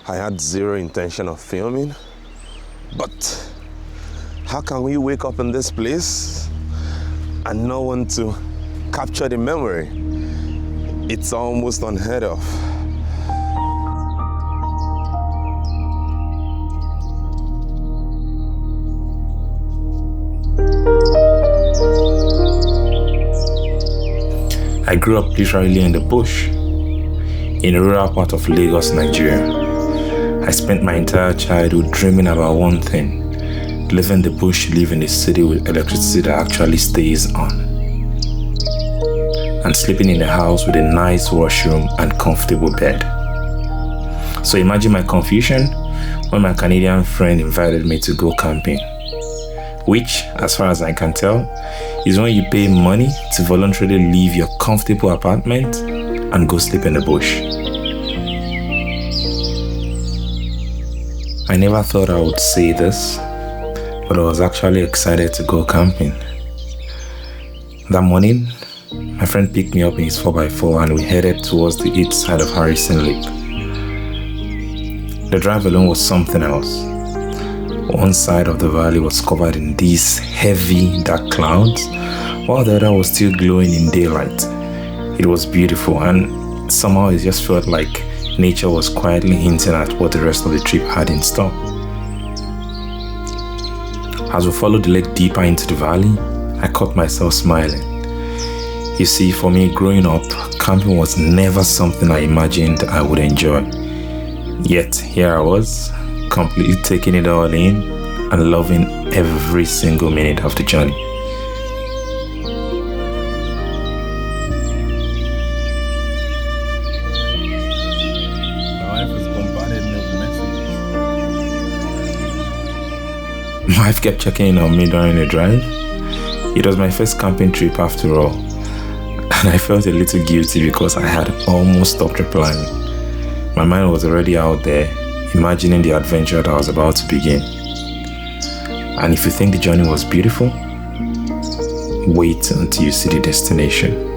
I had zero intention of filming, but how can we wake up in this place and no one to capture the memory? It's almost unheard of. I grew up literally in the bush, in a rural part of Lagos, Nigeria. I spent my entire childhood dreaming about one thing: living in the bush, live in a city with electricity that actually stays on, and sleeping in a house with a nice washroom and comfortable bed. So imagine my confusion when my Canadian friend invited me to go camping, which, as far as I can tell, is when you pay money to voluntarily leave your comfortable apartment and go sleep in the bush. I never thought I would say this, but I was actually excited to go camping. That morning, my friend picked me up in his 4x4 and we headed towards the east side of Harrison Lake. The drive alone was something else. One side of the valley was covered in these heavy dark clouds, while the other was still glowing in daylight. It was beautiful, and somehow it just felt like nature was quietly hinting at what the rest of the trip had in store. As we followed the lake deeper into the valley, I caught myself smiling. You see, for me growing up, camping was never something I imagined I would enjoy. Yet here I was, completely taking it all in and loving every single minute of the journey. My wife has bombarded me with messages. My wife kept checking in on me during the drive. It was my first camping trip after all, and I felt a little guilty because I had almost stopped replying. My mind was already out there, imagining the adventure that was about to begin. And if you think the journey was beautiful, wait until you see the destination.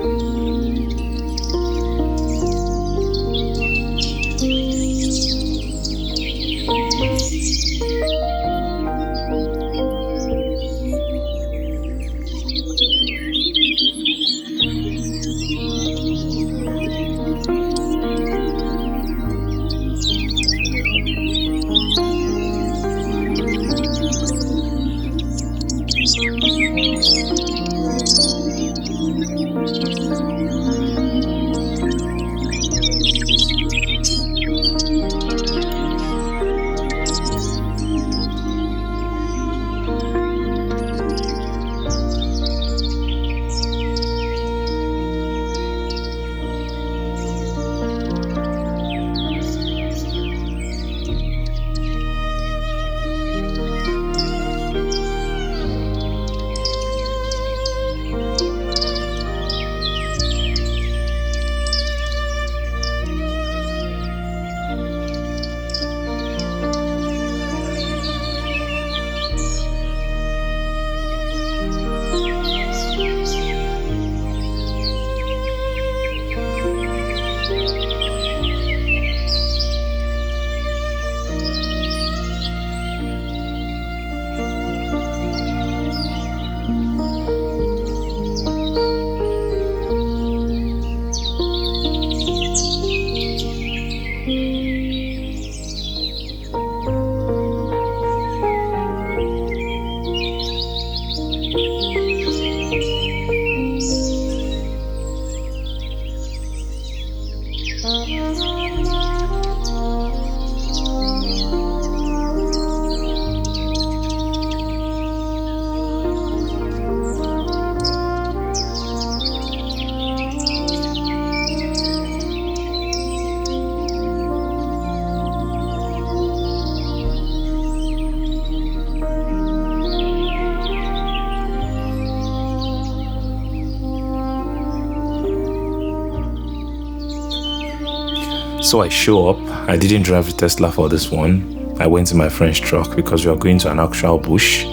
So I show up. I didn't drive the Tesla for this one. I went to my friend's truck because we are going to an actual bush,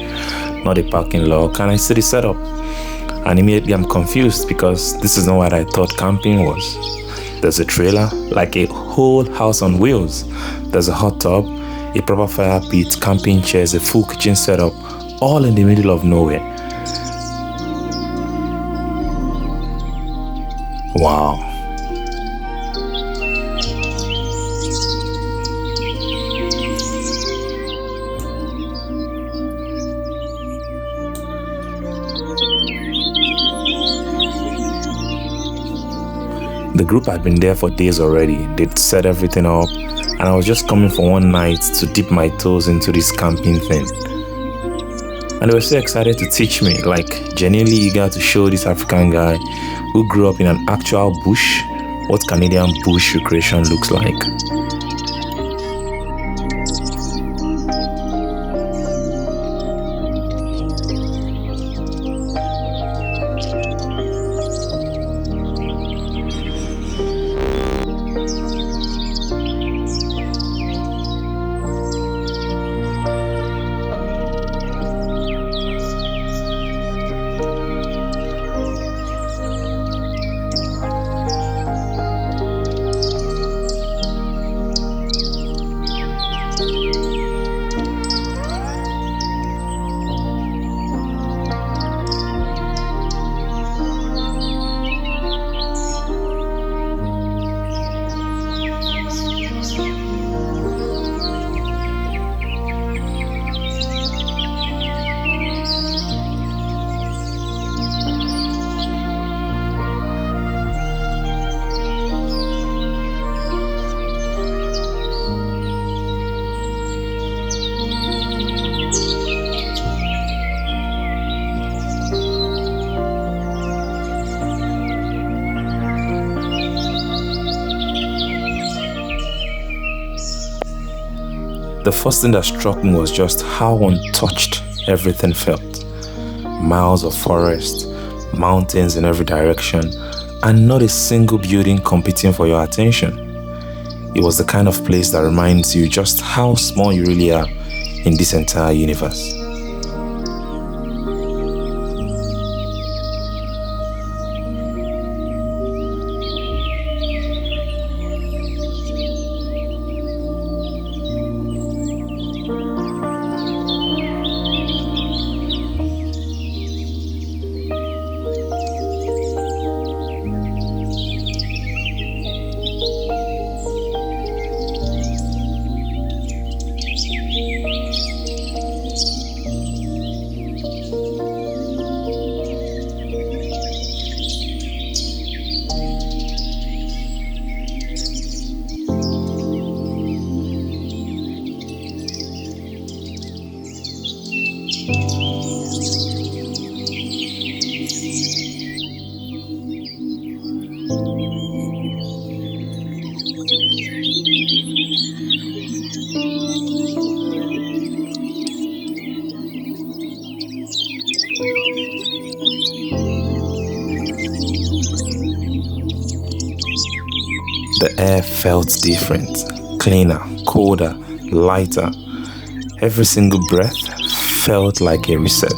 not a parking lot. And I see the setup. And immediately I'm confused because this is not what I thought camping was. There's a trailer, like a whole house on wheels. There's a hot tub, a proper fire pit, camping chairs, a full kitchen setup, all in the middle of nowhere. Wow. The group had been there for days already. They'd set everything up, and I was just coming for one night to dip my toes into this camping thing. And they were so excited to teach me, like genuinely eager to show this African guy who grew up in an actual bush what Canadian bush recreation looks like. The first thing that struck me was just how untouched everything felt. Miles of forest, mountains in every direction, and not a single building competing for your attention. It was the kind of place that reminds you just how small you really are in this entire universe. The air felt different, cleaner, colder, lighter. Every single breath felt like a reset.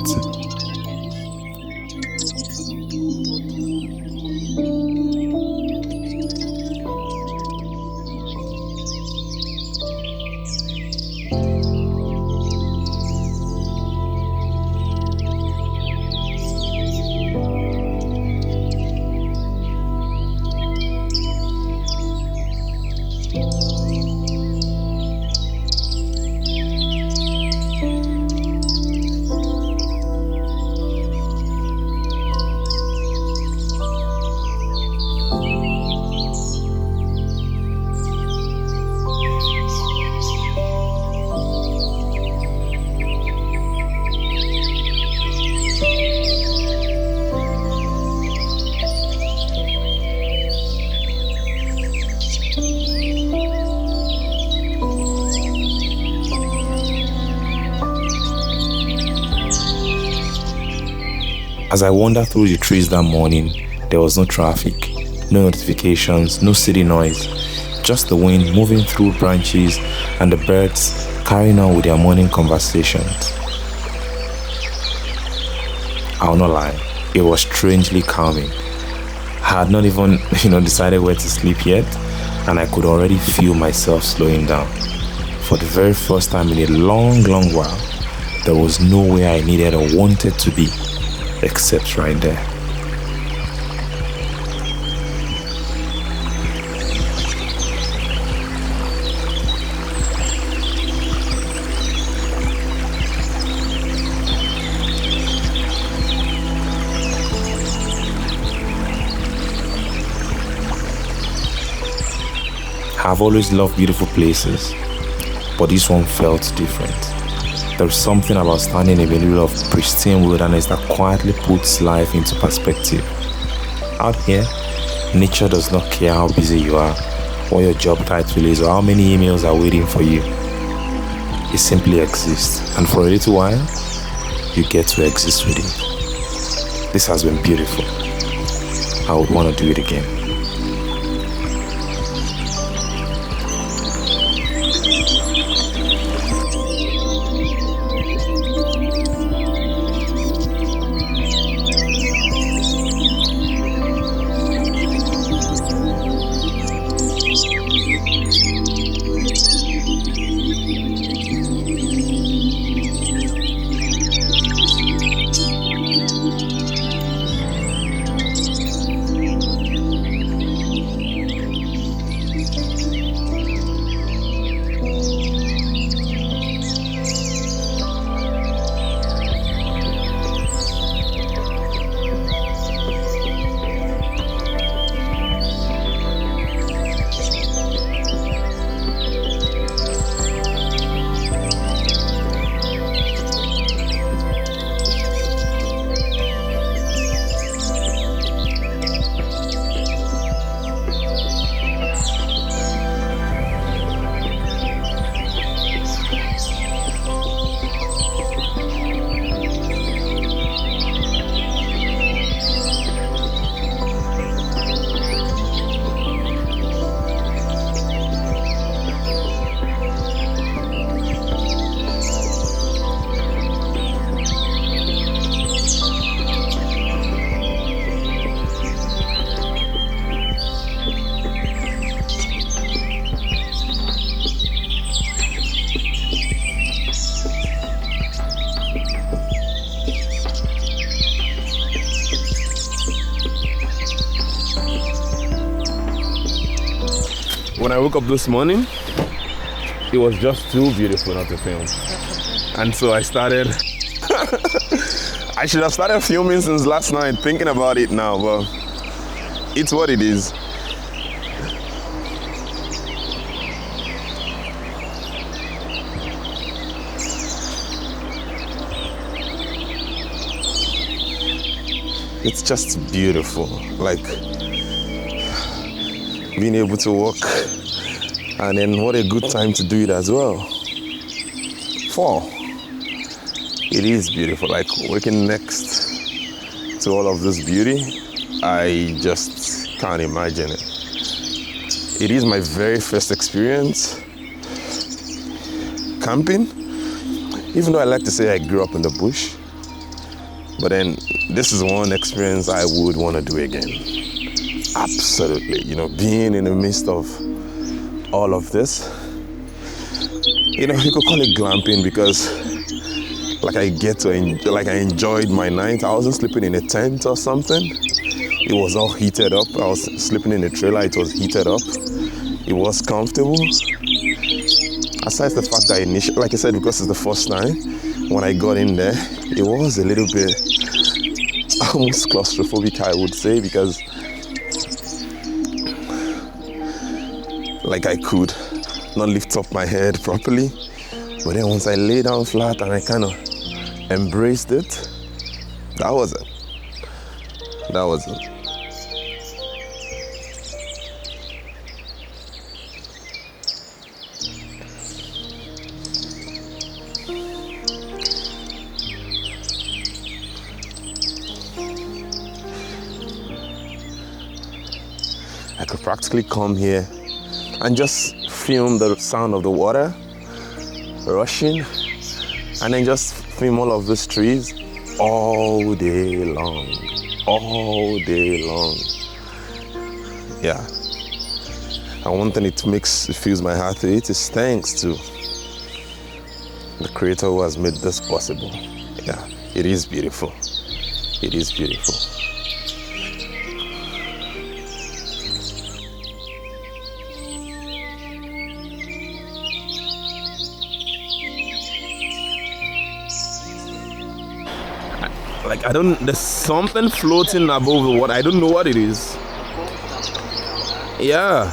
As I wandered through the trees that morning, there was no traffic, no notifications, no city noise, just the wind moving through branches and the birds carrying on with their morning conversations. I'll not lie, it was strangely calming. had not even, decided where to sleep yet, and I could already feel myself slowing down. For the very first time in a long, long while, there was nowhere I needed or wanted to be, except right there. I've always loved beautiful places, but this one felt different. There's something about standing in the middle of pristine wilderness that quietly puts life into perspective. Out here, nature does not care how busy you are, what your job title is, or how many emails are waiting for you. It simply exists, and for a little while, you get to exist with it. This has been beautiful. I would want to do it again. When I woke up this morning, it was just too beautiful not to film. And so I started, I should have started filming since last night, thinking about it now, but it's what it is. It's just beautiful, like being able to walk, and then what a good time to do it as well. Fall. It is beautiful, like waking next to all of this beauty. I just can't imagine it. It is my very first experience camping, even though I like to say I grew up in the bush, but then this is one experience I would want to do again. Absolutely, being in the midst of all of this. You could call it glamping because I enjoyed my night. I wasn't sleeping in a tent or something. It was all heated up. I was sleeping in a trailer. It was heated up. It was comfortable. Aside the fact that initially, like I said, because it's the first time, when I got in there, it was a little bit almost claustrophobic, I would say, because I could not lift up my head properly. But then once I lay down flat and I kind of embraced it, that was it. I could practically come here and just film the sound of the water rushing, and then just film all of these trees all day long. Yeah. And one thing it fills my heart to it is thanks to the Creator who has made this possible. Yeah, it is beautiful. It is beautiful. Like, there's something floating above the water. I don't know what it is. Yeah.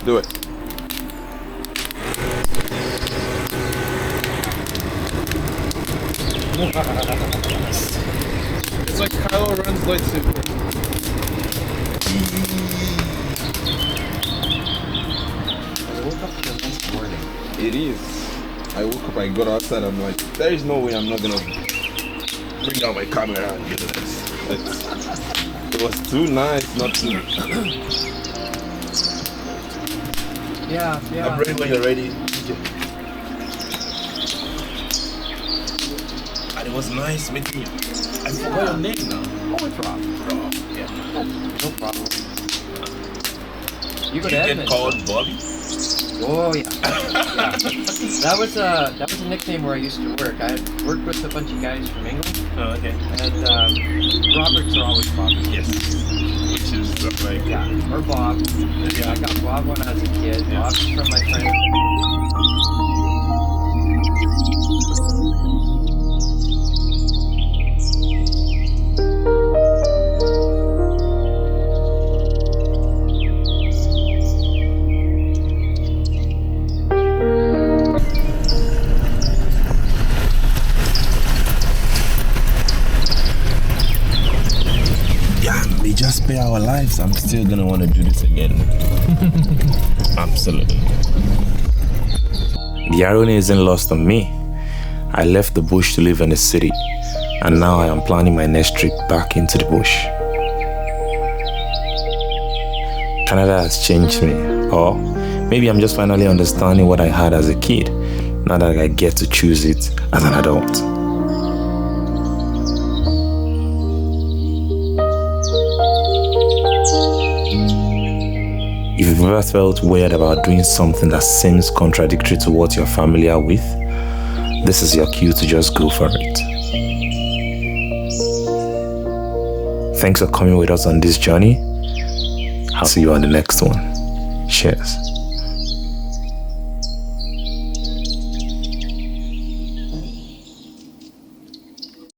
Do it. It's like Kylo Ren's lightsaber. I woke up in the next morning. It is. I woke up, I got outside, I'm like, there is no way I'm not gonna bring out my camera and do this. It was too nice not to. Yeah. I'm ready when you're ready. And it was nice meeting you. I forgot your name now. Oh, it's Rob. Rob. Yeah. No problem. You go Did to you Edmond. get called Bobby? Oh yeah. Yeah. That was a nickname where I used to work. I had worked with a bunch of guys from England, Oh, okay. and Roberts are always Bob. Yes. Which is like. Yeah, or Bob. Yeah, I got Bob when I was a kid. Yeah. Bob's from my friend. We just spare our lives. I'm still gonna want to do this again. Absolutely. The irony isn't lost on me. I left the bush to live in the city, and now I am planning my next trip back into the bush. Canada has changed me, or maybe I'm just finally understanding what I had as a kid, now that I get to choose it as an adult. If you've ever felt weird about doing something that seems contradictory to what you're familiar with, this is your cue to just go for it. Thanks for coming with us on this journey. I'll see you on the next one. Cheers.